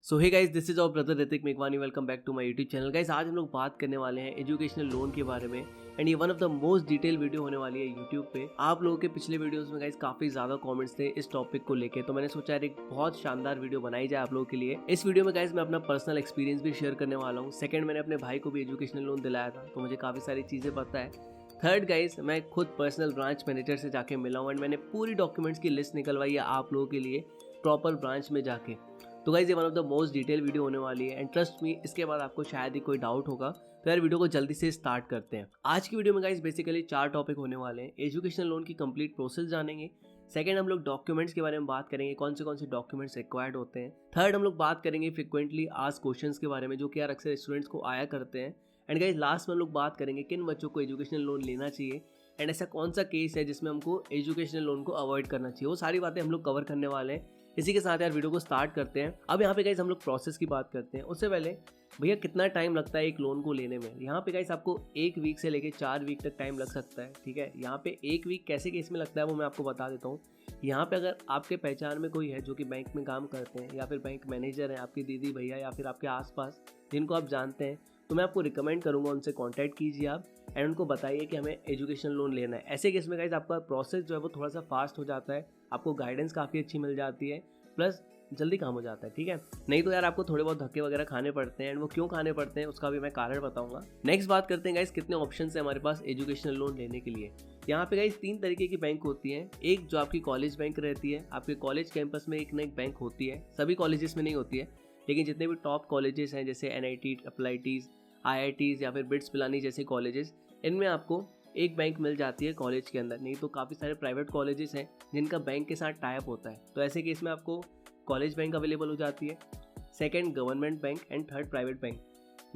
So hey guys, this is our brother Hrithik मेघवानी। Welcome back to my YouTube channel. Guys, आज हम लोग बात करने वाले हैं एजुकेशनल लोन के बारे में एंड ये one of the most detail video होने वाली है यूट्यूब पे। आप लोगों के पिछले वीडियोस में गाइस काफी ज्यादा कमेंट्स थे इस टॉपिक को लेके, तो मैंने सोचा यार एक बहुत शानदार वीडियो बनाई जाए आप लोगों के लिए। इस वीडियो में गाइस मैं अपना पर्सनल एक्सपीरियंस भी शेयर करने वाला हूँ। सेकंड, मैंने अपने भाई को भी एजुकेशनल लोन दिलाया था, तो मुझे काफी सारी चीजें पता है। थर्ड गाइस, मैं खुद पर्सनल ब्रांच मैनेजर से जाके मिला हूँ एंड मैंने पूरी डॉक्यूमेंट्स की लिस्ट निकलवाई है आप लोगों के लिए प्रॉपर ब्रांच में जाके। तो गाइस, ये one of the most detail video होने वाली है एंड ट्रस्ट मी, इसके बाद आपको शायद ही कोई डाउट होगा। तो यार वीडियो को जल्दी से स्टार्ट करते हैं। आज की वीडियो में गाइस बेसिकली 4 टॉपिक होने वाले हैं। एजुकेशनल लोन की कंप्लीट प्रोसेस जानेंगे। सेकंड, हम लोग डॉक्यूमेंट्स के बारे में बात करेंगे, कौन से डॉक्यूमेंट्स रिक्वायर्ड होते हैं। थर्ड, हम लोग बात करेंगे फ्रिक्वेंटली आस्क्ड क्वेश्चंस के बारे में, जो कि यार अक्सर स्टूडेंट्स को आया करते हैं। एंड गाइस, लास्ट में हम लोग बात करेंगे किन बच्चों को एजुकेशनल लोन लेना चाहिए एंड ऐसा कौन सा केस है जिसमें हमको एजुकेशनल लोन को अवॉइड करना चाहिए। वो सारी बातें हम लोग कवर करने वाले हैं। इसी के साथ यार वीडियो को स्टार्ट करते हैं। अब यहाँ पे गाइस हम लोग प्रोसेस की बात करते हैं। उससे पहले भैया कितना टाइम लगता है एक लोन को लेने में। यहाँ पे गाइस आपको 1 वीक से लेके 4 वीक तक टाइम लग सकता है। ठीक है, यहाँ पे 1 वीक कैसे केस में लगता है वो मैं आपको बता देता हूँ। यहाँ पे अगर आपके पहचान में कोई है जो कि बैंक में काम करते हैं या फिर बैंक मैनेजर है, आपकी दीदी भैया या फिर आपके आसपास जिनको आप जानते हैं, तो मैं आपको रिकमेंड करूँगा उनसे कॉन्टैक्ट कीजिए आप एंड उनको बताइए कि हमें एजुकेशन लोन लेना है। ऐसे केस में गाइस आपका प्रोसेस जो है वो थोड़ा सा फास्ट हो जाता है, आपको गाइडेंस काफ़ी अच्छी मिल जाती है, प्लस जल्दी काम हो जाता है। ठीक है, नहीं तो यार आपको थोड़े बहुत धक्के वगैरह खाने पड़ते हैं एंड वो क्यों खाने पड़ते हैं उसका भी मैं कारण बताऊंगा। नेक्स्ट बात करते हैं गाइस कितने ऑप्शन है हमारे पास एजुकेशनल लोन लेने के लिए। यहाँ पे गाइस 3 तरीके की बैंक होती हैं। एक जो आपकी कॉलेज बैंक रहती है, आपके कॉलेज कैंपस में एक ना एक बैंक होती है। सभी कॉलेजेस में नहीं होती है, लेकिन जितने भी टॉप कॉलेजेस हैं जैसे NIT, IITs, IITs या फिर बिट्स पिलानी जैसे कॉलेजेस, इनमें आपको एक बैंक मिल जाती है कॉलेज के अंदर। नहीं तो काफ़ी सारे प्राइवेट कॉलेजेस हैं जिनका बैंक के साथ टाई अप होता है, तो ऐसे केस में आपको कॉलेज बैंक अवेलेबल हो जाती है। Second, government bank and third, private bank.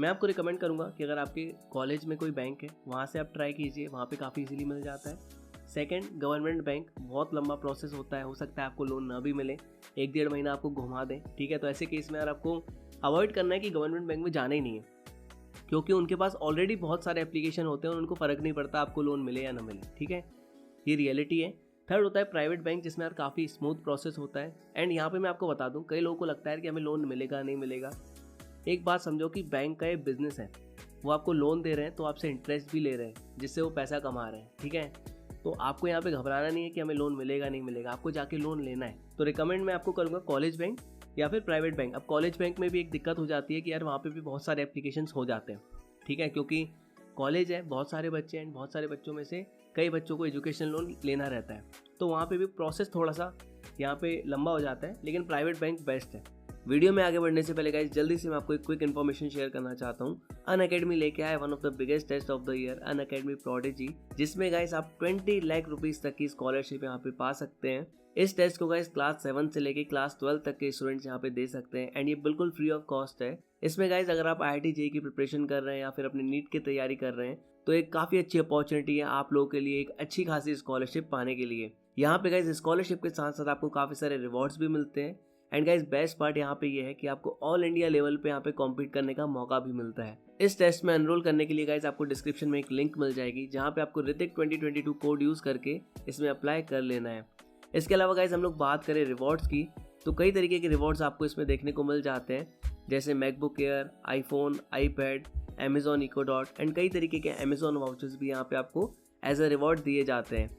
मैं आपको रिकमेंड करूंगा कि अगर आपके कॉलेज में कोई बैंक है वहाँ से आप ट्राई कीजिए, वहाँ पे काफ़ी इजीली मिल जाता है। सेकंड, गवर्नमेंट बैंक बहुत लंबा प्रोसेस होता है, हो सकता है आपको लोन ना भी मिले, 1-1.5 महीना आपको घुमा दें। ठीक है, तो ऐसे केस में यार आपको अवॉइड करना है कि गवर्नमेंट बैंक में जाना ही नहीं है, क्योंकि उनके पास ऑलरेडी बहुत सारे एप्लीकेशन होते हैं और उनको फ़र्क नहीं पड़ता आपको लोन मिले या ना मिले। ठीक है, ये रियलिटी है। थर्ड होता है प्राइवेट बैंक, जिसमें यार काफ़ी स्मूथ प्रोसेस होता है। एंड यहाँ पे मैं आपको बता दूँ, कई लोगों को लगता है कि हमें लोन मिलेगा नहीं मिलेगा। एक बात समझो कि बैंक का एक बिजनेस है, वो आपको लोन दे रहे हैं तो आपसे इंटरेस्ट भी ले रहे हैं, जिससे वो पैसा कमा रहे हैं। ठीक है, तो आपको यहाँ पे घबराना नहीं है कि हमें लोन मिलेगा नहीं मिलेगा, आपको जाके लोन लेना है। तो रिकमेंड मैं आपको करूँगा कॉलेज बैंक या फिर प्राइवेट बैंक। अब कॉलेज बैंक में भी एक दिक्कत हो जाती है कि यार वहाँ पे भी बहुत सारे एप्लीकेशंस हो जाते हैं। ठीक है, क्योंकि कॉलेज है, बहुत सारे बच्चे हैं, बहुत सारे बच्चों में से कई बच्चों को एजुकेशन लोन लेना रहता है, तो वहाँ पे भी प्रोसेस थोड़ा सा यहाँ पे लंबा हो जाता है, लेकिन प्राइवेट बैंक बेस्ट है। वीडियो में आगे बढ़ने से पहले गाइस जल्दी से मैं आपको एक क्विक इन्फॉर्मेशन शेयर करना चाहता हूँ। अनअकैडमी लेके आया one of the biggest test of the year, Unacademy Prodigy, जिसमें गाइस आप 20 लाख रुपीस तक की स्कॉलरशिप यहाँ पे पा सकते हैं। इस टेस्ट को गाइस क्लास 7 से लेके क्लास 12 तक के स्टूडेंट्स यहाँ पे दे सकते हैं एंड ये बिल्कुल फ्री ऑफ कॉस्ट है। इसमें गाइस अगर आप IIT JEE की प्रिपरेशन कर रहे हैं या फिर अपने नीट की तैयारी कर रहे हैं, तो एक काफ़ी अच्छी अपॉर्चुनिटी है आप लोगों के लिए एक अच्छी खासी स्कॉलरशिप पाने के लिए। यहाँ पे गाइस स्कॉलरशिप के साथ साथ आपको काफ़ी सारे रिवॉर्ड्स भी मिलते हैं एंड गाइस बेस्ट पार्ट यहाँ पे ये है कि आपको ऑल इंडिया लेवल पे यहाँ पे कॉम्पीट करने का मौका भी मिलता है। इस टेस्ट में एनरोल करने के लिए गाइस आपको डिस्क्रिप्शन में एक लिंक मिल जाएगी, जहाँ पे आपको ऋतिक 2022 कोड यूज़ करके इसमें अप्लाई कर लेना है। इसके अलावा गाइस हम लोग बात करें रिवॉर्ड्स की, तो कई तरीके के रिवॉर्ड्स आपको इसमें देखने को मिल जाते हैं, जैसे MacBook air, iPhone, iPad, Amazon Echo Dot and कई तरीके के Amazon वाउचर्स भी यहाँ पे आपको एज अ रिवॉर्ड दिए जाते हैं।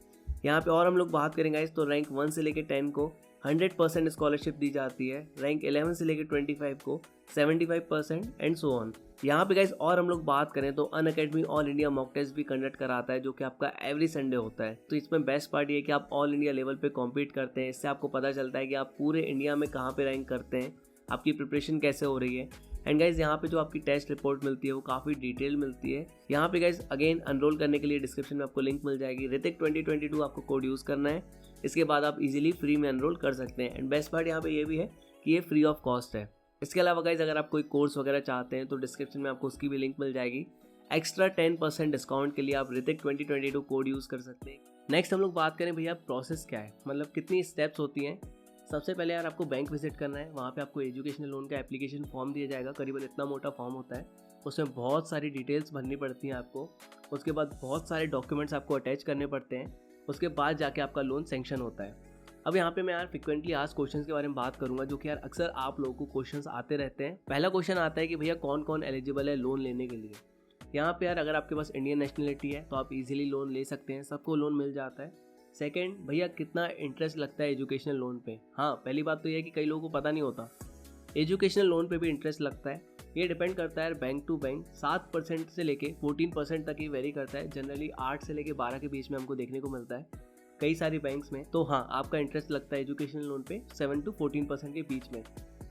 यहाँ पे और हम लोग बात करेंगे गाइस, तो रैंक 1 से लेके 10 को 100% स्कॉलरशिप दी जाती है, रैंक 11 से लेके 25 को 75% एंड सो ऑन। यहाँ पे गाइस और हम लोग बात करें तो Unacademy all India mock test भी कंडक्ट कराता है, जो कि आपका एवरी संडे होता है। तो इसमें बेस्ट पार्ट ये है कि आप ऑल इंडिया लेवल पे कॉम्पीट करते हैं, इससे आपको पता चलता है कि आप पूरे इंडिया में कहाँ पे रैंक करते हैं, आपकी प्रिपरेशन कैसे हो रही है। एंड गाइज यहाँ पे जो आपकी टेस्ट रिपोर्ट मिलती है वो काफ़ी डिटेल मिलती है। यहाँ पे गाइज अगेन एनरोल करने के लिए डिस्क्रिप्शन में आपको लिंक मिल जाएगी, ऋतिक 2022 आपको कोड यूज़ करना है। इसके बाद आप इजीली फ्री में एनरोल कर सकते हैं एंड बेस्ट पार्ट यहाँ पे ये भी है कि ये फ्री ऑफ कॉस्ट है। इसके अलावा गाइज अगर आप कोई कोर्स वगैरह चाहते हैं तो डिस्क्रिप्शन में आपको उसकी भी लिंक मिल जाएगी। एक्स्ट्रा 10% डिस्काउंट के लिए आप ऋतिक 2022 कोड यूज़ कर सकते हैं। नेक्स्ट हम लोग बात करें भैया प्रोसेस क्या है, मतलब कितनी स्टेप्स होती हैं। सबसे पहले यार आपको बैंक विजिट करना है, वहाँ पे आपको एजुकेशनल लोन का एप्लीकेशन फॉर्म दिया जाएगा, करीबन इतना मोटा फॉर्म होता है, उसमें बहुत सारी डिटेल्स भरनी पड़ती हैं आपको। उसके बाद बहुत सारे डॉक्यूमेंट्स आपको अटैच करने पड़ते हैं, उसके बाद जाके आपका लोन सैंक्शन होता है। अब यहाँ पे मैं यार फ्रिक्वेंटली आस्क्ड क्वेश्चंस के बारे में बात करूंगा, जो कि यार अक्सर आप लोगों को क्वेश्चंस आते रहते हैं। पहला क्वेश्चन आता है कि भैया कौन कौन एलिजिबल है लोन लेने के लिए। यहाँ पे यार अगर आपके पास इंडियन नेशनलिटी है तो आप इजीली लोन ले सकते हैं, सबको लोन मिल जाता है। सेकंड, भैया कितना इंटरेस्ट लगता है एजुकेशनल लोन पे। हाँ, पहली बात तो ये है कि कई लोगों को पता नहीं होता एजुकेशनल लोन पे भी इंटरेस्ट लगता है। ये डिपेंड करता है बैंक टू बैंक, 7% से लेके 14% तक ही वेरी करता है। जनरली 8 से लेके 12 के बीच में हमको देखने को मिलता है कई सारी बैंक्स में। तो हाँ, आपका इंटरेस्ट लगता है एजुकेशनल लोन पे 7 to 14% के बीच में।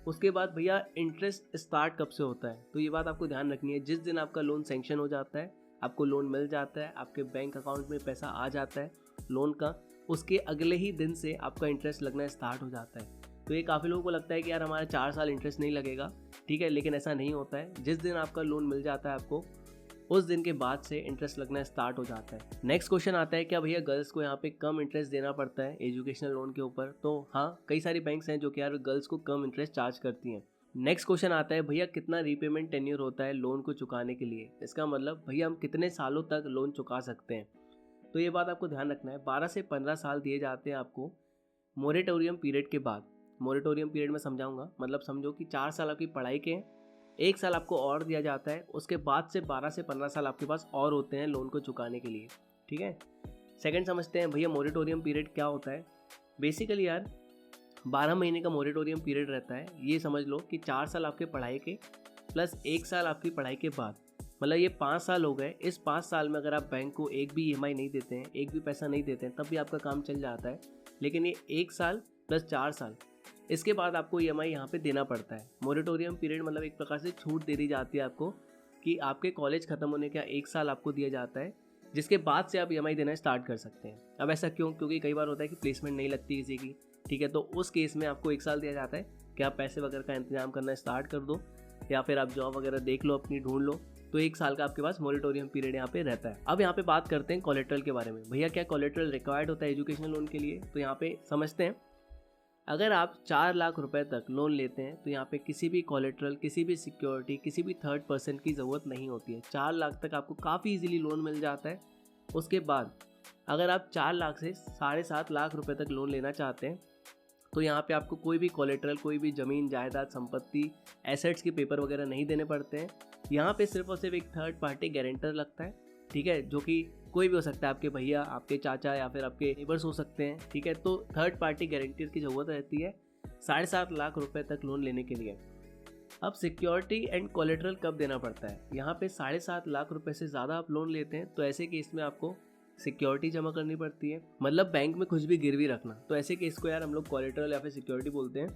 उसके बाद भैया इंटरेस्ट स्टार्ट कब से होता है, तो ये बात आपको ध्यान रखनी है। जिस दिन आपका लोन सैंक्शन हो जाता है, आपको लोन मिल जाता है, आपके बैंक अकाउंट में पैसा आ जाता है लोन का, उसके अगले ही दिन से आपका इंटरेस्ट लगना स्टार्ट हो जाता है। तो ये काफ़ी लोगों को लगता है कि यार हमारा 4 साल इंटरेस्ट नहीं लगेगा, ठीक है, लेकिन ऐसा नहीं होता है। जिस दिन आपका लोन मिल जाता है आपको, उस दिन के बाद से इंटरेस्ट लगना स्टार्ट हो जाता है। नेक्स्ट क्वेश्चन आता है, क्या भैया गर्ल्स को यहाँ पे कम इंटरेस्ट देना पड़ता है एजुकेशनल लोन के ऊपर। तो हाँ, कई सारी बैंक्स हैं जो कि यार गर्ल्स को कम इंटरेस्ट चार्ज करती हैं। नेक्स्ट क्वेश्चन आता है, भैया कितना रीपेमेंट टेन्योर होता है लोन को चुकाने के लिए। इसका मतलब भैया हम कितने सालों तक लोन चुका सकते हैं। तो ये बात आपको ध्यान रखना है, 12 से 15 साल दिए जाते हैं आपको मोरेटोरियम पीरियड के बाद। मोरेटोरियम पीरियड में समझाऊंगा, मतलब समझो कि 4 साल आपकी पढ़ाई के हैं, 1 साल आपको और दिया जाता है, उसके बाद से 12 से 15 साल आपके पास और होते हैं लोन को चुकाने के लिए, ठीक है। सेकंड समझते हैं भैया मोरेटोरियम पीरियड क्या होता है। बेसिकली यार 12 महीने का मोरेटोरियम पीरियड रहता है। ये समझ लो कि 4 साल आपके पढ़ाई के प्लस 1 साल आपकी पढ़ाई के बाद, मतलब ये 5 साल हो गए। इस 5 साल में अगर आप बैंक को एक भी EMI नहीं देते हैं, एक भी पैसा नहीं देते हैं, तब भी आपका काम चल जाता है। लेकिन ये 1 साल प्लस 4 साल, इसके बाद आपको EMI यहाँ पे देना पड़ता है। मोरेटोरियम पीरियड मतलब एक प्रकार से छूट दे दी जाती है आपको कि आपके कॉलेज खत्म होने का 1 साल आपको दिया जाता है, जिसके बाद से आप EMI देना स्टार्ट कर सकते हैं। अब ऐसा क्यों? क्योंकि कई बार होता है कि प्लेसमेंट नहीं लगती किसी की, ठीक है, तो उस केस में आपको 1 साल दिया जाता है कि आप पैसे वगैरह का इंतजाम करना स्टार्ट कर दो, या फिर आप जॉब वगैरह देख लो, अपनी ढूंढ लो। तो 1 साल का आपके पास मोरेटोरियम पीरियड यहाँ पे रहता है। अब यहाँ पे बात करते हैं कोलेट्रल के बारे में। भैया क्या कोलेट्रल रिक्वायर्ड होता है एजुकेशनल लोन के लिए? तो यहाँ पे समझते हैं, अगर आप 4 लाख रुपए तक लोन लेते हैं तो यहाँ पे किसी भी कोलेट्रल, किसी भी सिक्योरिटी, किसी भी थर्ड पर्सन की ज़रूरत नहीं होती है। 4 लाख तक आपको काफ़ी इजीली लोन मिल जाता है। उसके बाद अगर आप 4 लाख से 7.5 लाख रुपए तक लोन लेना चाहते हैं तो यहाँ पे आपको कोई भी कोलेट्रल, कोई भी ज़मीन जायदाद संपत्ति एसेट्स के पेपर वगैरह नहीं देने पड़ते हैं। यहाँ पे सिर्फ और सिर्फ एक थर्ड पार्टी गारंटर लगता है, ठीक है, जो कि कोई भी हो सकता है, आपके भैया, आपके चाचा या फिर आपके नेबर्स हो सकते हैं, ठीक है। तो थर्ड पार्टी गारंटर की ज़रूरत रहती है 7.5 लाख रुपए तक लोन लेने के लिए। अब सिक्योरिटी एंड कोलेट्रल कब देना पड़ता है? यहाँ पे 7.5 लाख रुपए से ज़्यादा आप लोन लेते हैं तो ऐसे केस में आपको सिक्योरिटी जमा करनी पड़ती है, मतलब बैंक में कुछ भी गिरवी रखना। तो ऐसे केस को यार हम लोग कोलेट्रल या फिर सिक्योरिटी बोलते हैं।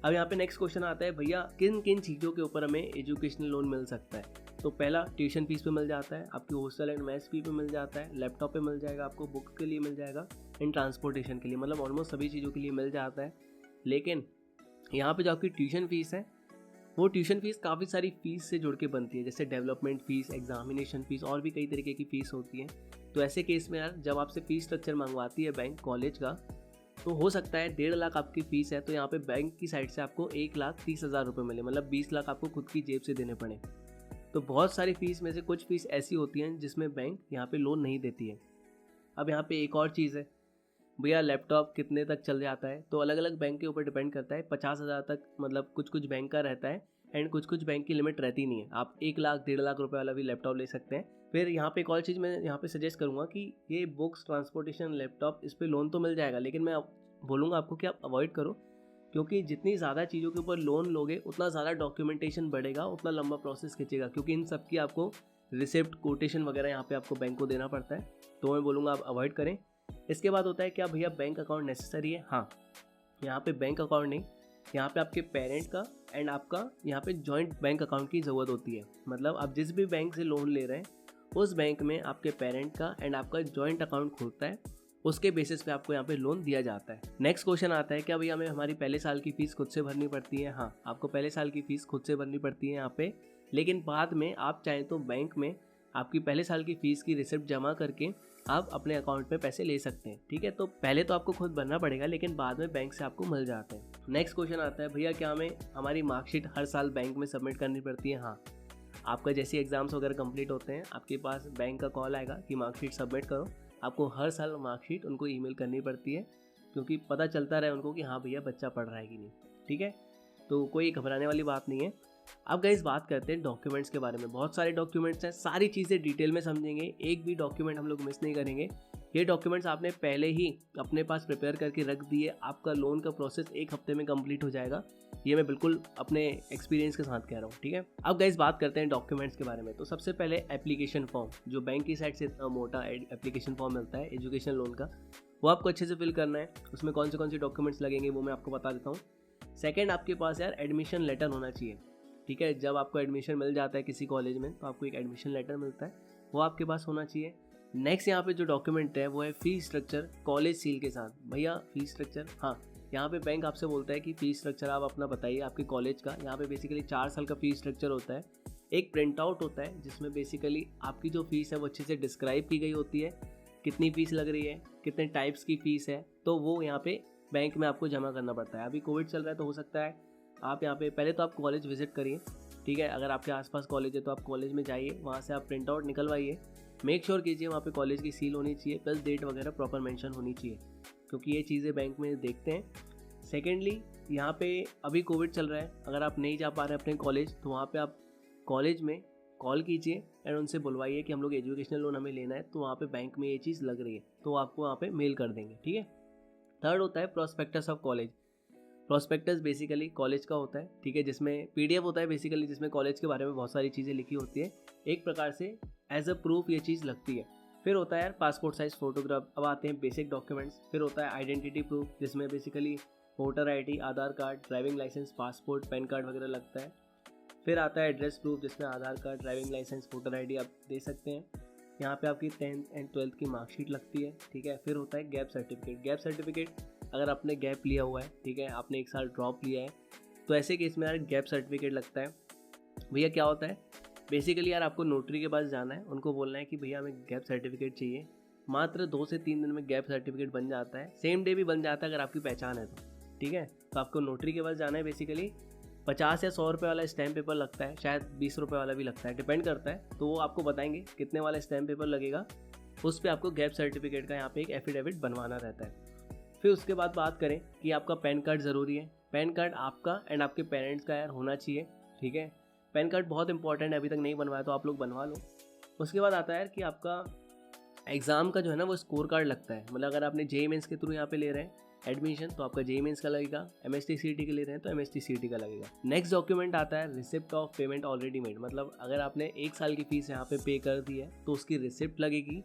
अब यहाँ पे नेक्स्ट क्वेश्चन आता है, भैया किन किन चीज़ों के ऊपर हमें एजुकेशनल लोन मिल सकता है। तो पहला, ट्यूशन फीस पे मिल जाता है, आपकी हॉस्टल एंड मेस फी पे मिल जाता है, लैपटॉप पे मिल जाएगा, आपको बुक के लिए मिल जाएगा, एंड ट्रांसपोर्टेशन के लिए, मतलब ऑलमोस्ट सभी चीज़ों के लिए मिल जाता है। लेकिन यहाँ पे जो आपकी ट्यूशन फीस है, वो ट्यूशन फीस काफ़ी सारी फीस से जुड़ के बनती है, जैसे डेवलपमेंट फीस, एग्जामिनेशन फीस, और भी कई तरीके की फ़ीस होती है। तो ऐसे केस में यार जब आपसे फ़ीस स्ट्रक्चर मंगवाती है बैंक कॉलेज का, तो हो सकता है 1.5 लाख आपकी फ़ीस है तो यहाँ पे बैंक की साइड से आपको 1,30,000 रुपये मिले, मतलब 20 लाख आपको खुद की जेब से देने पड़े। तो बहुत सारी फ़ीस में से कुछ फ़ीस ऐसी होती हैं जिसमें बैंक यहाँ पे लोन नहीं देती है। अब यहाँ पे एक और चीज़ है, भैया लैपटॉप कितने तक चल जाता है? तो अलग अलग बैंक के ऊपर डिपेंड करता है। 50,000 तक मतलब कुछ बैंक का रहता है, एंड कुछ बैंक की लिमिट रहती नहीं है। आप 1 लाख 1.5 लाख रुपए वाला भी लैपटॉप ले सकते हैं। फिर यहाँ पे एक और चीज़ मैं यहाँ पे सजेस्ट करूँगा कि ये बुक्स, ट्रांसपोर्टेशन, लैपटॉप, इस पे लोन तो मिल जाएगा, लेकिन मैं बोलूँगा आपको कि आप अवॉइड करो, क्योंकि जितनी ज़्यादा चीज़ों के ऊपर लोन लोगे उतना ज़्यादा डॉक्यूमेंटेशन बढ़ेगा, उतना लंबा प्रोसेस खींचेगा, क्योंकि इन सब की आपको रिसिप्ट, कोटेशन वगैरह यहाँ पे आपको बैंक को देना पड़ता है। तो मैं बोलूँगा आप अवॉइड करें। इसके बाद होता है, क्या भैया बैंक अकाउंट नेसेसरी है? हाँ, यहाँ पे बैंक अकाउंट नहीं, यहाँ पे आपके पेरेंट का एंड आपका यहाँ पे जॉइंट बैंक अकाउंट की ज़रूरत होती है। मतलब आप जिस भी बैंक से लोन ले रहे हैं उस बैंक में आपके पेरेंट का एंड आपका जॉइंट अकाउंट खुलता है, उसके बेसिस पे आपको यहाँ पे लोन दिया जाता है। नेक्स्ट क्वेश्चन आता है, क्या भैया हमें हमारी पहले साल की फ़ीस खुद से भरनी पड़ती है? हाँ, आपको पहले साल की फ़ीस खुद से भरनी पड़ती है यहाँ पे, लेकिन बाद में आप चाहें तो बैंक में आपकी पहले साल की फ़ीस की रिसिप्ट जमा करके आप अपने अकाउंट में पैसे ले सकते हैं, ठीक है। तो पहले तो आपको खुद भरना पड़ेगा, लेकिन बाद में बैंक से आपको मिल जाते हैं। नेक्स्ट क्वेश्चन आता है, भैया क्या हमें हमारी मार्कशीट हर साल बैंक में सबमिट करनी पड़ती है? हाँ, आपका जैसे एग्जाम्स वगैरह कंप्लीट होते हैं, आपके पास बैंक का कॉल आएगा कि मार्कशीट सबमिट करो। आपको हर साल मार्कशीट उनको ईमेल करनी पड़ती है, क्योंकि पता चलता रहे उनको कि हाँ भैया बच्चा पढ़ रहा है कि नहीं। ठीक है, तो कोई घबराने वाली बात नहीं है। अब गाइस बात करते हैं डॉक्यूमेंट्स के बारे में। बहुत सारे डॉक्यूमेंट्स हैं, सारी चीज़ें डिटेल में समझेंगे, एक भी डॉक्यूमेंट हम लोग मिस नहीं करेंगे। ये डॉक्यूमेंट्स आपने पहले ही अपने पास प्रिपेयर करके रख दिए, आपका लोन का प्रोसेस 1 हफ्ते में कंप्लीट हो जाएगा। ये मैं बिल्कुल अपने एक्सपीरियंस के साथ कह रहा हूँ। ठीक है, अब गाइस बात करते हैं डॉक्यूमेंट्स के बारे में। तो सबसे पहले एप्लीकेशन फॉर्म, जो बैंक की साइड से इतना मोटा एप्लीकेशन फॉर्म मिलता है एजुकेशन लोन का, वो आपको अच्छे से फिल करना है। उसमें कौन से डॉक्यूमेंट्स लगेंगे वो मैं आपको बता देता हूँ। सेकेंड, आपके पास यार एडमिशन लेटर होना चाहिए। ठीक है, जब आपको एडमिशन मिल जाता है किसी कॉलेज में तो आपको एक एडमिशन लेटर मिलता है, वो आपके पास होना चाहिए। नेक्स्ट यहाँ पे जो डॉक्यूमेंट है वो है फीस स्ट्रक्चर कॉलेज सील के साथ। भैया फीस स्ट्रक्चर, हाँ यहाँ पे बैंक आपसे बोलता है कि फीस स्ट्रक्चर आप अपना बताइए आपके कॉलेज का। यहाँ पे बेसिकली 4 साल का फीस स्ट्रक्चर होता है। एक प्रिंट आउट होता है जिसमें बेसिकली आपकी जो फीस है वो अच्छे से डिस्क्राइब की गई होती है, कितनी फीस लग रही है, कितने टाइप्स की फ़ीस है, तो वो यहाँ पे बैंक में आपको जमा करना पड़ता है। अभी कोविड चल रहा है तो हो सकता है आप यहाँ पे पहले तो आप कॉलेज विजिट करिए। ठीक है, अगर आपके आसपास कॉलेज है तो आप कॉलेज में जाइए, वहाँ से आप प्रिंट आउट निकलवाइए, मेक श्योर कीजिए वहाँ पे कॉलेज की सील होनी चाहिए, प्लस डेट वगैरह प्रॉपर मेंशन होनी चाहिए, क्योंकि ये चीज़ें बैंक में देखते हैं। सेकेंडली, यहाँ पे अभी कोविड चल रहा है, अगर आप नहीं जा पा रहे अपने कॉलेज तो वहाँ पे आप कॉलेज में कॉल कीजिए एंड उनसे बुलवाइए कि हम लोग एजुकेशनल लोन हमें लेना है, तो वहाँ पे बैंक में ये चीज़ लग रही है, तो आपको वहाँ पे मेल कर देंगे। ठीक है, थर्ड होता है prospectus of college. Prospectus basically college का होता है, ठीक है, जिसमें पीडीएफ होता है बेसिकली, जिसमें कॉलेज के बारे में बहुत सारी चीज़ें लिखी होती है। एक प्रकार से एज अ प्रूफ ये चीज़ लगती है। फिर होता है यार पासपोर्ट साइज फोटोग्राफ। अब आते हैं बेसिक डॉक्यूमेंट्स। फिर होता है आइडेंटिटी प्रूफ, जिसमें basically voter ID, Aadhaar card, driving licence, passport, PAN card वगैरह लगता है। फिर आता है एड्रेस प्रूफ, जिसमें Aadhaar card, driving licence, voter ID आप दे सकते हैं। यहाँ पे आपकी 10th एंड 12th की मार्कशीट लगती है। ठीक है, फिर होता है गैप सर्टिफिकेट। गैप सर्टिफिकेट अगर आपने गैप लिया हुआ है, ठीक है, आपने 1 साल ड्रॉप लिया है, तो ऐसे केस में यार गैप सर्टिफिकेट लगता है। भैया क्या होता है, बेसिकली यार आपको नोटरी के पास जाना है, उनको बोलना है कि भैया हमें गैप सर्टिफिकेट चाहिए। मात्र 2 से 3 दिन में गैप सर्टिफिकेट बन जाता है, सेम डे भी बन जाता है अगर आपकी पहचान है तो। ठीक है, तो आपको नोटरी के पास जाना है। बेसिकली 50 या 100 रुपये वाला स्टैम्प पेपर लगता है, शायद 20 रुपये वाला भी लगता है, डिपेंड करता है, तो वो आपको बताएंगे कितने वाला स्टैम्प पेपर लगेगा। उस पर आपको गैप सर्टिफिकेट का यहाँ पे एक एफिडेविट बनवाना रहता है। फिर उसके बाद बात करें कि आपका पैन कार्ड ज़रूरी है। पैन कार्ड आपका एंड आपके पेरेंट्स का यार होना चाहिए। ठीक है, पैन कार्ड बहुत इंपॉर्टेंट है, अभी तक नहीं बनवाया तो आप लोग बनवा लो। उसके बाद आता है यार कि आपका एग्ज़ाम का जो है ना वो स्कोर कार्ड लगता है। मतलब अगर आपने जेईई मेंस के थ्रू यहाँ पे ले रहे हैं एडमिशन तो आपका जेईई मेंस का लगेगा, एमएसटी सीईटी के ले रहे हैं तो एमएसटी सीईटी का लगेगा। नेक्स्ट डॉक्यूमेंट आता है receipt of payment already made. मतलब अगर आपने 1 साल की फीस यहाँ पे पे कर दी है तो उसकी रिसिप्ट लगेगी,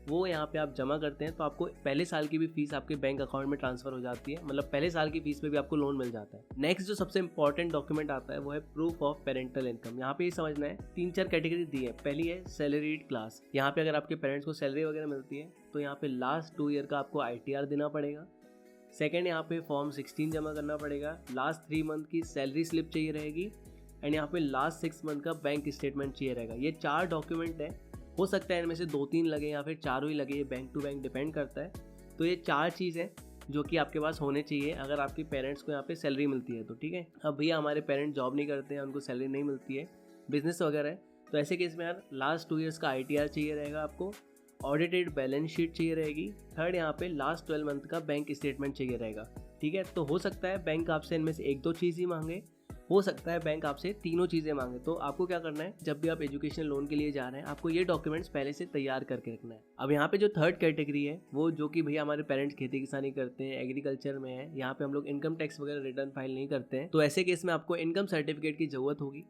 वो यहाँ पे आप जमा करते हैं तो आपको पहले साल की भी फीस आपके बैंक अकाउंट में ट्रांसफर हो जाती है। मतलब पहले साल की फीस पे भी आपको लोन मिल जाता है। नेक्स्ट जो सबसे इंपॉर्टेंट डॉक्यूमेंट आता है वो है प्रूफ ऑफ पेरेंटल इनकम। यहाँ पे ये समझना है 3-4 कैटेगरी दी है। पहली है सैलरीड क्लास। यहाँ पे अगर आपके पेरेंट्स को सैलरी वगैरह मिलती है तो यहाँ पे लास्ट 2 ईयर का आपको ITR देना पड़ेगा। सेकेंड, यहाँ पे फॉर्म 16 जमा करना पड़ेगा। लास्ट 3 मंथ की सैलरी स्लिप चाहिए रहेगी एंड यहाँ पे लास्ट 6 मंथ का बैंक स्टेटमेंट चाहिए रहेगा। ये 4 डॉक्यूमेंट है, हो सकता है इनमें से 2-3 लगे या फिर 4 ही लगे, ये बैंक टू बैंक डिपेंड करता है। तो ये 4 चीज़ है जो कि आपके पास होने चाहिए अगर आपके पेरेंट्स को यहाँ पे सैलरी मिलती है तो। ठीक है, अब भैया हमारे पेरेंट्स जॉब नहीं करते हैं, उनको सैलरी नहीं मिलती है, बिजनेस वगैरह है, तो ऐसे केस में यार लास्ट 2 ईयर्स का ITR चाहिए रहेगा आपको, ऑडिटेड बैलेंस शीट चाहिए रहेगी। थर्ड, यहाँ पे लास्ट 12 मंथ का बैंक स्टेटमेंट चाहिए रहेगा। ठीक है, तो हो सकता है बैंक आपसे इनमें से 1-2 चीज़ ही मांगे, हो सकता है बैंक आपसे 3 चीज़ें मांगे। तो आपको क्या करना है, जब भी आप एजुकेशन लोन के लिए जा रहे हैं आपको ये डॉक्यूमेंट्स पहले से तैयार करके रखना है। अब यहाँ पे जो थर्ड कैटेगरी है वो जो कि भैया हमारे पेरेंट्स खेती किसानी करते हैं, एग्रीकल्चर में है, यहाँ पे हम लोग इनकम टैक्स वगैरह रिटर्न फाइल नहीं करते हैं, तो ऐसे केस में आपको इनकम सर्टिफिकेट की ज़रूरत होगी।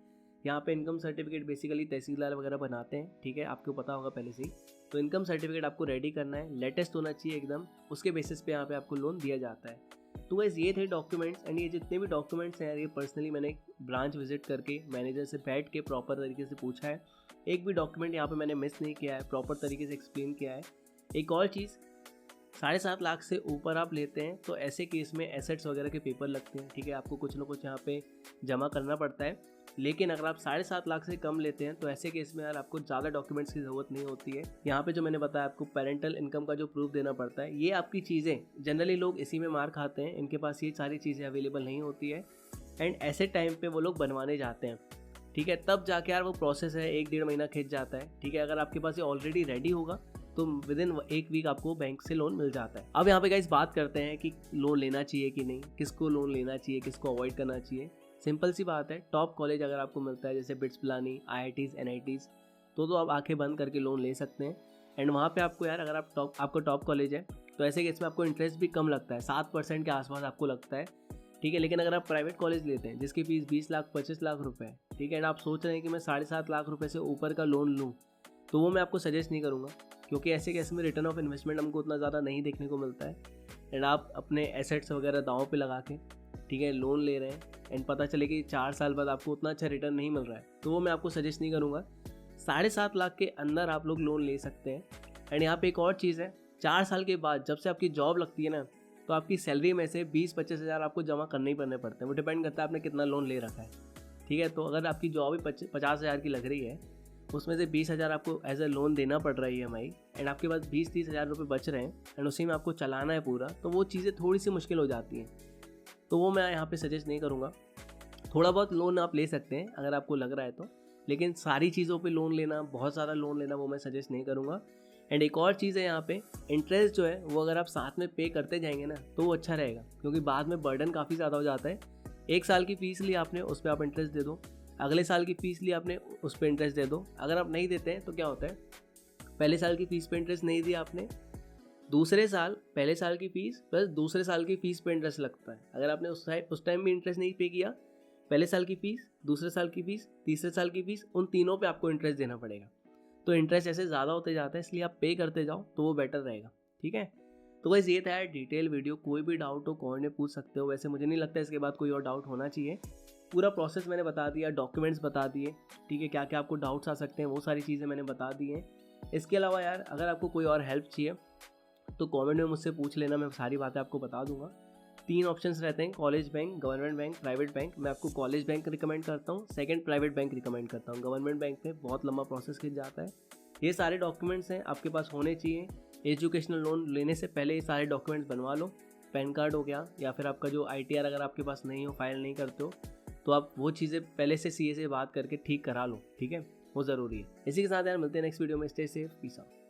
यहाँ पे इनकम सर्टिफिकेट बेसिकली तहसीलदार वगैरह बनाते हैं। ठीक है, आपको पता होगा पहले से ही। तो इनकम सर्टिफिकेट आपको रेडी करना है, लेटेस्ट होना चाहिए एकदम, उसके बेसिस पे यहाँ पे आपको लोन दिया जाता है। तो वैसे ये थे डॉक्यूमेंट्स एंड ये जितने भी डॉक्यूमेंट्स हैं ये पर्सनली मैंने ब्रांच विजिट करके मैनेजर से बैठ के प्रॉपर तरीके से पूछा है। एक भी डॉक्यूमेंट यहाँ पे मैंने मिस नहीं किया है, प्रॉपर तरीके से एक्सप्लेन किया है। एक और चीज़, 7.5 लाख से ऊपर आप लेते हैं तो ऐसे केस में एसेट्स वगैरह के पेपर लगते हैं। ठीक है, आपको कुछ ना कुछ यहाँ पे जमा करना पड़ता है। लेकिन अगर आप 7.5 लाख से कम लेते हैं तो ऐसे केस में यार आपको ज़्यादा डॉक्यूमेंट्स की ज़रूरत नहीं होती है। यहाँ पे जो मैंने बताया आपको पेरेंटल इनकम का जो प्रूफ देना पड़ता है, ये आपकी चीज़ें जनरली लोग इसी में मार खाते हैं, इनके पास ये सारी चीज़ें अवेलेबल नहीं होती है एंड ऐसे टाइम पे वो लोग बनवाने जाते हैं। ठीक है, तब जाके यार वो प्रोसेस है 1-1.5 महीना खिंच जाता है। ठीक है, अगर आपके पास ये ऑलरेडी रेडी होगा तो विद इन 1 वीक आपको बैंक से लोन मिल जाता है। अब यहाँ पे गाइस बात करते हैं कि लोन लेना चाहिए कि नहीं, किसको लोन लेना चाहिए, किसको अवॉइड करना चाहिए। सिंपल सी बात है, टॉप कॉलेज अगर आपको मिलता है जैसे बिट्स पिलानी, IITs, NITs, तो आप आंखें बंद करके लोन ले सकते हैं। एंड वहाँ पे आपको यार अगर आपको टॉप कॉलेज है तो ऐसे केस में आपको इंटरेस्ट भी कम लगता है, 7% के आसपास आपको लगता है, ठीक है। लेकिन अगर आप प्राइवेट कॉलेज लेते हैं जिसकी फीस 20 लाख 25 लाख रुपए है, ठीक है, एंड आप सोच रहे हैं कि मैं 7.5 लाख रुपए से ऊपर का लोन लूँ, तो वो मैं आपको सजेस्ट नहीं करूँगा, क्योंकि ऐसे केस में रिटर्न ऑफ इन्वेस्टमेंट हमको उतना ज़्यादा नहीं देखने को मिलता है। एंड आप अपने एसेट्स वगैरह दांव पे लगा के, ठीक है, लोन ले रहे हैं एंड पता चले कि 4 साल बाद आपको उतना अच्छा रिटर्न नहीं मिल रहा है, तो वो मैं आपको सजेस्ट नहीं करूँगा। 7.5 लाख के अंदर आप लोग लोन ले सकते हैं। एंड यहाँ पे एक और चीज़ है, 4 साल के बाद जब से आपकी जॉब लगती है ना, तो आपकी सैलरी में से 20-25 हज़ार आपको जमा करने ही पड़ने पड़ते हैं। वो डिपेंड करता है आपने कितना लोन ले रखा है, ठीक है। तो अगर आपकी जॉब ही 50 हज़ार की लग रही है, उसमें से 20 हज़ार आपको एज ए लोन देना पड़ रहा है EMI, एंड आपके पास 20-30 हज़ार रुपये बच रहे हैं एंड उसी में आपको चलाना है पूरा, तो वो चीज़ें थोड़ी सी मुश्किल हो जाती हैं। तो वो मैं यहाँ पे सजेस्ट नहीं करूँगा। थोड़ा बहुत लोन आप ले सकते हैं अगर आपको लग रहा है तो, लेकिन सारी चीज़ों पे लोन लेना, बहुत ज़्यादा लोन लेना, वो मैं सजेस्ट नहीं करूँगा। एंड एक और चीज़ है यहाँ पे, इंटरेस्ट जो है वो अगर आप साथ में पे करते जाएंगे ना तो वो अच्छा रहेगा, क्योंकि बाद में बर्डन काफ़ी ज़्यादा हो जाता है। 1 साल की फ़ीस ली आपने, उस पर आप इंटरेस्ट दे दो, अगले साल की फ़ीस ली आपने, उस पर इंटरेस्ट दे दो। अगर आप नहीं देते हैं तो क्या होता है, पहले साल की फ़ीस पे इंटरेस्ट नहीं दिया आपने, दूसरे साल पहले साल की फ़ीस प्लस दूसरे साल की फ़ीस पे इंटरेस्ट लगता है। अगर आपने उस टाइम भी इंटरेस्ट नहीं पे किया, पहले साल की फ़ीस, दूसरे साल की फ़ीस, तीसरे साल की फ़ीस, उन तीनों पे आपको इंटरेस्ट देना पड़ेगा। तो इंटरेस्ट ऐसे ज़्यादा होते जाता है, इसलिए आप पे करते जाओ तो वो बेटर रहेगा, ठीक है। तो गाइस ये था यार डिटेल वीडियो। कोई भी डाउट हो कमेंट में पूछ सकते हो। वैसे मुझे नहीं लगता इसके बाद कोई और डाउट होना चाहिए। पूरा प्रोसेस मैंने बता दिया, डॉक्यूमेंट्स बता दिए, ठीक है, क्या क्या आपको डाउट्स आ सकते हैं वो सारी चीज़ें मैंने बता दी हैं। इसके अलावा यार अगर आपको कोई और हेल्प चाहिए तो कमेंट में मुझसे पूछ लेना, मैं सारी बातें आपको बता दूंगा। 3 ऑप्शंस रहते हैं, college bank, government bank, private bank. मैं आपको कॉलेज बैंक रिकमेंड करता हूँ, सेकंड प्राइवेट बैंक रिकमेंड करता हूँ। गवर्नमेंट बैंक में बहुत लंबा प्रोसेस खिंच जाता है। ये सारे डॉक्यूमेंट्स हैं आपके पास होने चाहिए। एजुकेशनल लोन लेने से पहले ये सारे डॉक्यूमेंट्स बनवा लो। पैन कार्ड हो गया, या फिर आपका जो ITR अगर आपके पास नहीं हो, फाइल नहीं करते हो, तो आप वो चीज़ें पहले से CA से बात करके ठीक करा लो, ठीक है, वो ज़रूरी है। इसी के साथ यार मिलते हैं नेक्स्ट वीडियो में। Stay safe, peace out.